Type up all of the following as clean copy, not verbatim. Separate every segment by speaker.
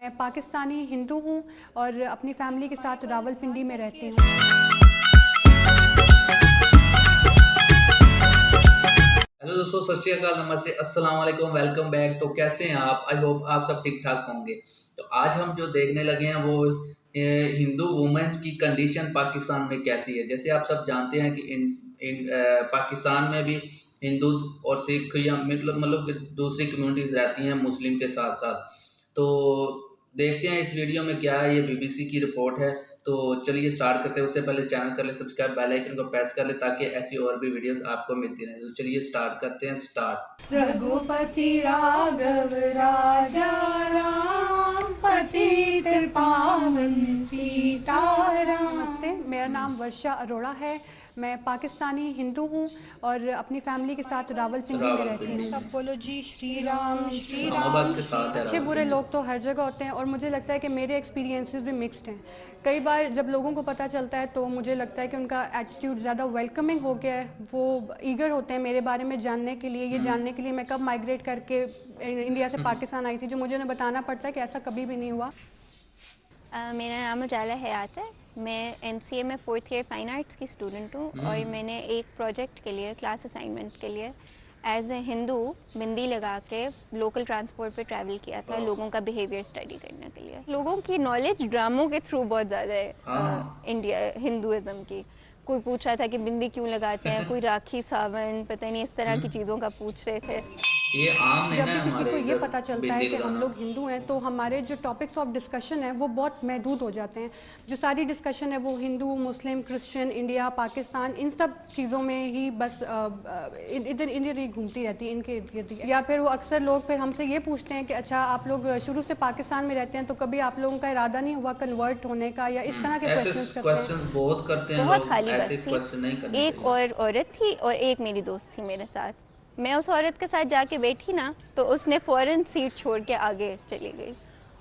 Speaker 1: मैं पाकिस्तानी हिंदू हूँ और अपनी फैमिली के साथ रावलपिंडी में रहती हूँ।
Speaker 2: हेलो दोस्तों, सत श्री अकाल, नमस्ते, अस्सलाम वालेकुम, वेलकम बैक। तो कैसे हैं आप? आई होप आप सब ठीक ठाक होंगे। तो आज हम जो देखने लगे हैं वो हिंदू वुमेन्स की कंडीशन पाकिस्तान में कैसी है। जैसे आप सब जानते हैं कि पाकिस्तान में भी हिंदू और सिख या मतलब दूसरी कम्युनिटीज़ रहती हैं मुस्लिम के साथ साथ। तो देखते हैं इस वीडियो में क्या है। ये बीबीसी की रिपोर्ट है। तो चलिए स्टार्ट करते हैं। उससे पहले चैनल कर ले सब्सक्राइब, बेल आइकन को प्रेस कर ले ताकि ऐसी और भी वीडियोस आपको मिलती रहें। तो चलिए स्टार्ट करते हैं। स्टार्ट।
Speaker 1: रघुपति राघव राजा राम पतित पावन सीताराम। नमस्ते, मेरा नाम वर्षा अरोड़ा है। मैं पाकिस्तानी हिंदू हूँ और अपनी फैमिली के साथ रावलपिंडी में रहती हूँ। सब बोलो जी श्री राम श्री राम।
Speaker 2: के साथ है
Speaker 1: अच्छे बुरे लोग तो हर जगह होते हैं और मुझे लगता है कि मेरे एक्सपीरियंसेस भी मिक्स्ड हैं। कई बार जब लोगों को पता चलता है तो मुझे लगता है कि उनका एटीट्यूड ज़्यादा वेलकमिंग हो गया है। वो ईगर होते हैं मेरे बारे में जानने के लिए, ये जानने के लिए मैं कब माइग्रेट करके इंडिया से पाकिस्तान आई थी, जो मुझे उन्हें बताना पड़ता है कि ऐसा कभी भी नहीं हुआ।
Speaker 3: मेरा नाम उजाला हयात है। मैं एनसीए में 4th ईयर फ़ाइन आर्ट्स की स्टूडेंट हूँ और मैंने एक प्रोजेक्ट के लिए, क्लास असाइनमेंट के लिए, एज ए हिंदू बिंदी लगा के लोकल ट्रांसपोर्ट पे ट्रैवल किया था, लोगों का बिहेवियर स्टडी करने के लिए। लोगों की नॉलेज ड्रामों के थ्रू बहुत ज़्यादा है इंडिया हिंदुज़म की। कोई पूछ रहा था कि बिंदी क्यों लगाते हैं, कोई राखी सावन, पता नहीं इस तरह की चीज़ों का पूछ रहे थे।
Speaker 2: ये आम
Speaker 1: जब भी किसी को ये पता चलता है कि हम लोग हिंदू हैं तो हमारे जो टॉपिक्स ऑफ डिस्कशन है वो बहुत महदूद हो जाते हैं। जो सारी डिस्कशन है वो हिंदू, मुस्लिम, क्रिश्चियन, इंडिया, पाकिस्तान, इन सब चीज़ों में ही बस इधर इधर ही घूमती रहती है, इनके इर्द गिर्द। या फिर वो अक्सर लोग फिर हमसे ये पूछते हैं कि अच्छा आप लोग शुरू से पाकिस्तान में रहते हैं तो कभी आप लोगों का इरादा नहीं हुआ कन्वर्ट होने का, या इस तरह के
Speaker 2: क्वेश्चंस बहुत करते हैं
Speaker 3: बहुत
Speaker 2: लोग।
Speaker 3: खाली
Speaker 2: ऐसे
Speaker 3: बस
Speaker 2: क्वेश्चन नहीं करने
Speaker 3: थी। एक और औरत थी और एक मेरी दोस्त थी मेरे साथ। मैं उस औरत के साथ जाके बैठी ना तो उसने फ़ौरन सीट छोड़ के आगे चली गई।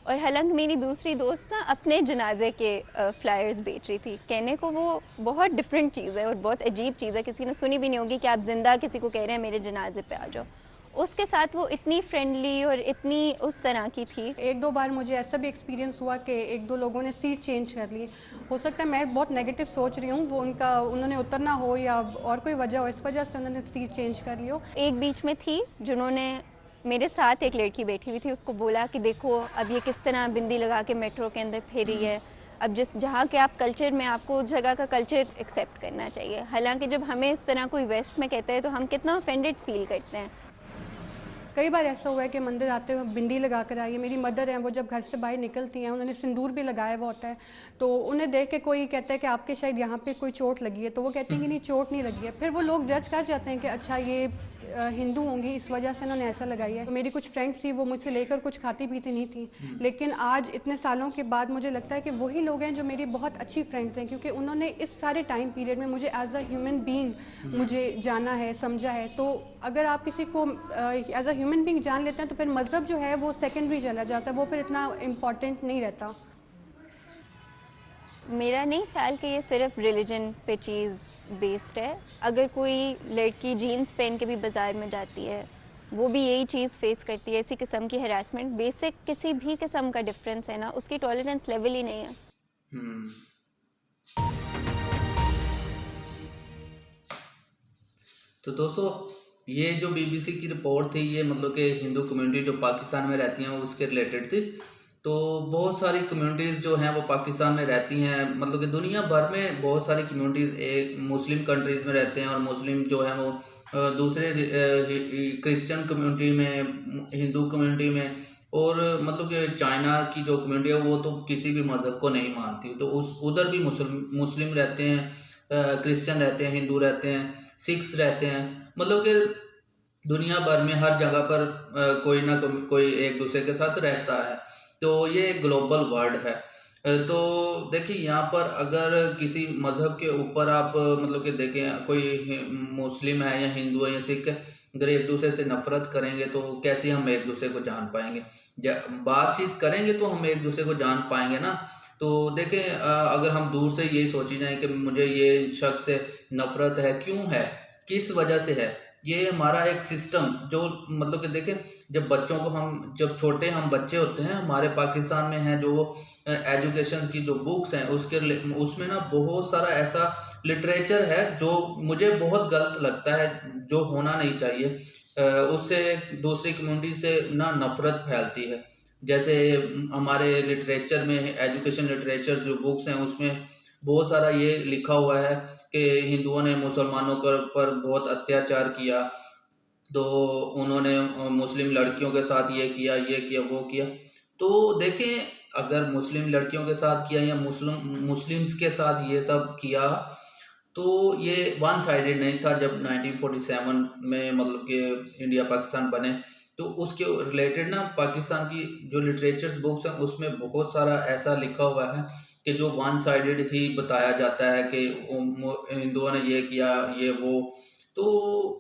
Speaker 3: और हालांकि मेरी दूसरी दोस्त ना अपने जनाजे के फ्लायर्स बेच रही थी। कहने को वो बहुत डिफरेंट चीज़ है और बहुत अजीब चीज़ है, किसी ने सुनी भी नहीं होगी कि आप जिंदा किसी को कह रहे हैं मेरे जनाजे पे आ जाओ। उसके साथ वो इतनी फ्रेंडली और इतनी उस तरह की थी।
Speaker 1: एक दो बार मुझे ऐसा भी एक्सपीरियंस हुआ कि एक दो लोगों ने सीट चेंज कर ली। हो सकता है मैं बहुत नेगेटिव सोच रही हूँ, वो उन्होंने उतरना हो या और कोई वजह हो, इस वजह से उन्होंने सीट चेंज कर ली हो।
Speaker 3: एक बीच में थी जिन्होंने मेरे साथ एक लड़की बैठी हुई थी, उसको बोला कि देखो अब ये किस तरह बिंदी लगा के मेट्रो के अंदर फिर रही है। अब जिस जहाँ के आप कल्चर में, आपको उस जगह का कल्चर एक्सेप्ट करना चाहिए। हालांकि जब हमें इस तरह कोई वेस्ट में कहता है तो हम कितना ऑफेंडेड फील करते हैं।
Speaker 1: कई बार ऐसा हुआ है कि मंदिर आते हुए बिंदी लगा कर आई है। मेरी मदर हैं, वो जब घर से बाहर निकलती हैं उन्होंने सिंदूर भी लगाया हुआ होता है, तो उन्हें देख के कोई कहता है कि आपके शायद यहाँ पे कोई चोट लगी है, तो वो कहते हैं कि नहीं चोट नहीं लगी है। फिर वो लोग जज कर जाते हैं कि अच्छा ये हिंदू होंगी इस वजह से उन्होंने ऐसा लगाई है। तो मेरी कुछ फ्रेंड्स थी, वो मुझसे लेकर कुछ खाती पीती नहीं थी, लेकिन आज इतने सालों के बाद मुझे लगता है कि वही लोग हैं जो मेरी बहुत अच्छी फ्रेंड्स हैं, क्योंकि उन्होंने इस सारे टाइम पीरियड में मुझे एज अ ह्यूमन बीइंग मुझे जाना है, समझा है। तो अगर आप किसी को एज अ ह्यूमन बीइंग जान लेते हैं तो फिर मज़हब जो है वो सेकेंडरी चला जाता है, वो फिर इतना इम्पॉर्टेंट नहीं रहता।
Speaker 3: मेरा नहीं ख्याल कि ये सिर्फ रिलीजन पे चीज़ बेस्ड है। अगर कोई लड़की जीन्स पहन के भी बाज़ार में जाती है, वो भी यही चीज़ फेस करती है, इसी किस्म की हरासमेंट। बेसिक किसी भी किस्म का डिफरेंस है ना, उसकी टॉलरेंस लेवल ही नहीं है।
Speaker 2: तो दोस्तों, ये जो बीबीसी की रिपोर्ट थी ये मतलब कि हिंदू कम्युनिटी जो पाकिस्तान में रहती हैं उसके रिलेटेड थी। तो बहुत सारी कम्युनिटीज़ जो हैं वो पाकिस्तान में रहती हैं, मतलब कि दुनिया भर में बहुत सारी कम्युनिटीज़ एक मुस्लिम कंट्रीज़ में रहते हैं और मुस्लिम जो है वो दूसरे क्रिश्चियन कम्युनिटी में, हिंदू कम्युनिटी में, और मतलब कि चाइना की जो कम्युनिटी है वो तो किसी भी मज़हब को नहीं मानती। तो उधर भी मुस्लिम रहते हैं, क्रिश्चियन रहते हैं, हिंदू रहते हैं, सिख्स रहते हैं। मतलब कि दुनिया भर में हर जगह पर कोई ना कोई एक दूसरे के साथ रहता है। तो ये एक ग्लोबल वर्ल्ड है। तो देखिए यहाँ पर अगर किसी मज़हब के ऊपर आप मतलब कि देखें, कोई मुस्लिम है या हिंदू है या सिख है, अगर एक दूसरे से नफरत करेंगे तो कैसे हम एक दूसरे को जान पाएंगे? बातचीत करेंगे तो हम एक दूसरे को जान पाएंगे ना। तो देखें, अगर हम दूर से यही सोची जाए कि मुझे ये शख्स से नफरत है, क्यों है, किस वजह से है, ये हमारा एक सिस्टम जो मतलब कि देखें, जब बच्चों को जब छोटे हम बच्चे होते हैं हमारे पाकिस्तान में है जो एजुकेशन की जो बुक्स हैं उसमें ना बहुत सारा ऐसा लिटरेचर है जो मुझे बहुत गलत लगता है, जो होना नहीं चाहिए। उससे दूसरी कम्युनिटी से ना नफरत फैलती है। जैसे हमारे लिटरेचर में, एजुकेशन लिटरेचर जो बुक्स हैं उसमें बहुत सारा ये लिखा हुआ है कि हिंदुओं ने मुसलमानों पर बहुत अत्याचार किया, तो उन्होंने मुस्लिम लड़कियों के साथ ये किया वो किया। तो देखें, अगर मुस्लिम लड़कियों के साथ किया या मुस्लिम्स के साथ ये सब किया, तो ये वन साइडेड नहीं था। जब 1947 में मतलब कि इंडिया पाकिस्तान बने, तो उसके रिलेटेड ना पाकिस्तान की जो लिटरेचर बुक्स हैं उसमें बहुत सारा ऐसा लिखा हुआ है कि जो वन साइडेड ही बताया जाता है कि हिंदुओं ने ये किया ये वो। तो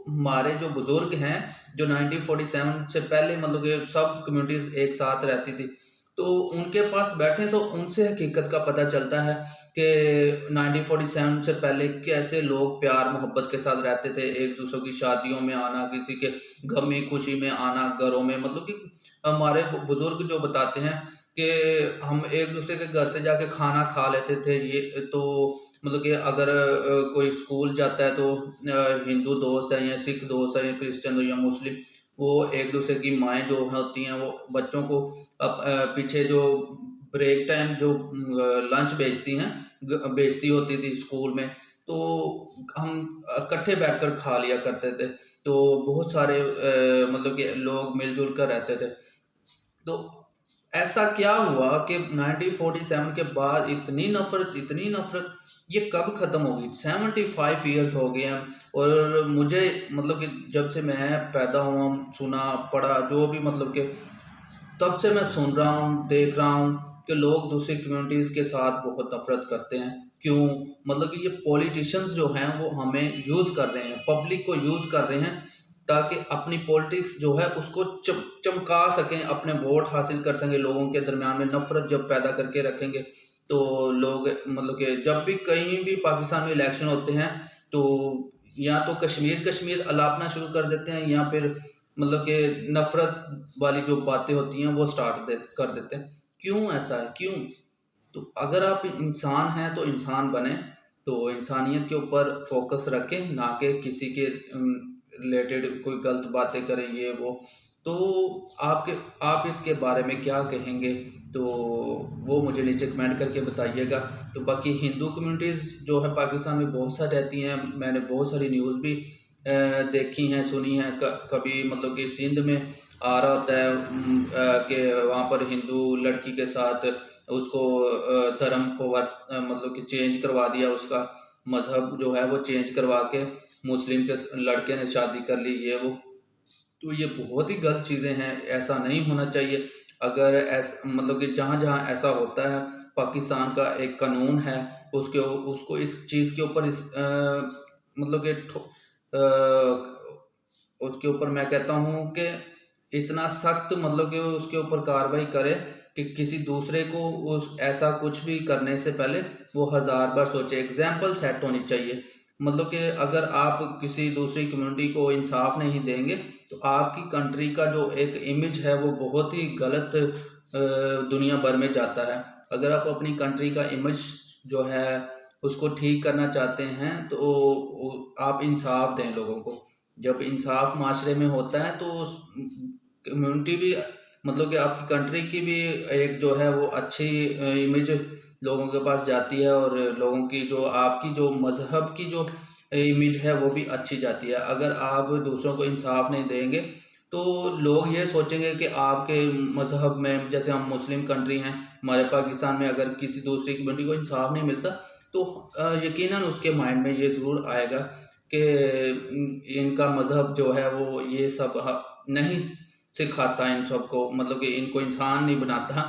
Speaker 2: हमारे जो बुजुर्ग हैं जो 1947 से पहले मतलब कि सब कम्युनिटीज एक साथ रहती थी, तो उनके पास बैठे तो उनसे हकीकत का पता चलता है कि 1947 से पहले कैसे लोग प्यार मोहब्बत के साथ रहते थे, एक दूसरे की शादियों में आना, किसी के गमी खुशी में आना घरों में। मतलब कि हमारे बुजुर्ग जो बताते हैं कि हम एक दूसरे के घर से जाके खाना खा लेते थे। ये तो मतलब कि अगर कोई स्कूल जाता है तो हिंदू दोस्त है या सिख दोस्त है या क्रिश्चियन हो या मुस्लिम, वो एक दूसरे की माएँ जो होती हैं वो बच्चों को पीछे जो ब्रेक टाइम जो लंच बेचती होती थी स्कूल में, तो हम इकट्ठे बैठकर खा लिया करते थे। तो बहुत सारे मतलब कि लोग मिलजुल कर रहते थे। तो ऐसा क्या हुआ कि 1947 के बाद इतनी नफरत ये कब खत्म होगी? 75 ईयर्स हो गए हैं। और मुझे मतलब कि जब से मैं पैदा हुआ, सुना पढ़ा जो भी मतलब कि, तब से मैं सुन रहा हूँ, देख रहा हूँ कि लोग दूसरी कम्युनिटीज़ के साथ बहुत नफरत करते हैं। क्यों? मतलब कि ये पॉलिटिशियंस जो हैं वो हमें यूज़ कर रहे हैं, पब्लिक को यूज़ कर रहे हैं ताकि अपनी पॉलिटिक्स जो है उसको चमका सकें, अपने वोट हासिल कर सकें। लोगों के दरमियान में नफरत जब पैदा करके रखेंगे तो लोग मतलब कि जब भी कहीं भी पाकिस्तान में इलेक्शन होते हैं तो या तो कश्मीर अलापना शुरू कर देते हैं या फिर मतलब कि नफरत वाली जो बातें होती हैं वो कर देते हैं। क्यों ऐसा है? क्यों? तो अगर आप इंसान हैं तो इंसान बने, तो इंसानियत के ऊपर फोकस रखें, ना कि किसी के रिलेटेड कोई गलत बातें करें ये वो। तो आप इसके बारे में क्या कहेंगे? तो वो मुझे नीचे कमेंट करके बताइएगा। तो बाकी हिंदू कम्युनिटीज़ जो है पाकिस्तान में बहुत सारी रहती हैं। मैंने बहुत सारी न्यूज़ भी देखी हैं, सुनी हैं। कभी मतलब कि सिंध में आ रहा होता है कि वहाँ पर हिंदू लड़की के साथ उसको धर्म को मतलब कि चेंज करवा दिया, उसका मज़हब जो है वो चेंज करवा के मुस्लिम के लड़के ने शादी कर ली ये वो। तो ये बहुत ही गलत चीज़ें हैं, ऐसा नहीं होना चाहिए। अगर ऐसा मतलब कि जहाँ ऐसा होता है, पाकिस्तान का एक कानून है, उसको इस चीज़ के ऊपर मतलब कि उसके ऊपर मैं कहता हूँ कि इतना सख्त मतलब कि उसके ऊपर कार्रवाई करे कि किसी दूसरे को ऐसा कुछ भी करने से पहले वो 1000 बार सोचे। एग्जाम्पल सेट होनी चाहिए। मतलब कि अगर आप किसी दूसरी कम्युनिटी को इंसाफ नहीं देंगे तो आपकी कंट्री का जो एक इमेज है वो बहुत ही गलत दुनिया भर में जाता है। अगर आप अपनी कंट्री का इमेज जो है उसको ठीक करना चाहते हैं तो आप इंसाफ दें लोगों को। जब इंसाफ माशरे में होता है तो कम्युनिटी भी मतलब कि आपकी कंट्री की भी एक जो है वो अच्छी इमेज लोगों के पास जाती है और लोगों की जो आपकी जो मज़हब की जो इमेज है वो भी अच्छी जाती है। अगर आप दूसरों को इंसाफ नहीं देंगे तो लोग ये सोचेंगे कि आपके मज़हब में, जैसे हम मुस्लिम कंट्री हैं हमारे पाकिस्तान में, अगर किसी दूसरी कम्युनिटी को इंसाफ नहीं मिलता तो यकीनन उसके माइंड में ये ज़रूर आएगा कि इनका मज़हब जो है वो ये सब नहीं सिखाता इन सबको, मतलब कि इनको इंसान नहीं बनाता।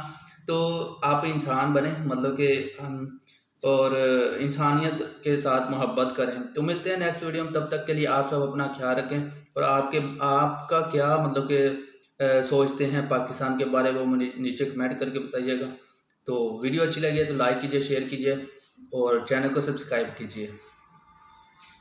Speaker 2: तो आप इंसान बने, मतलब कि और इंसानियत के साथ मोहब्बत करें। तो मिलते हैं नेक्स्ट वीडियो में, तब तक के लिए आप सब अपना ख्याल रखें। और आपका क्या मतलब कि सोचते हैं पाकिस्तान के बारे में वो मुझे नीचे कमेंट करके बताइएगा। तो वीडियो अच्छी लगी है तो लाइक कीजिए, शेयर कीजिए और चैनल को सब्सक्राइब कीजिए।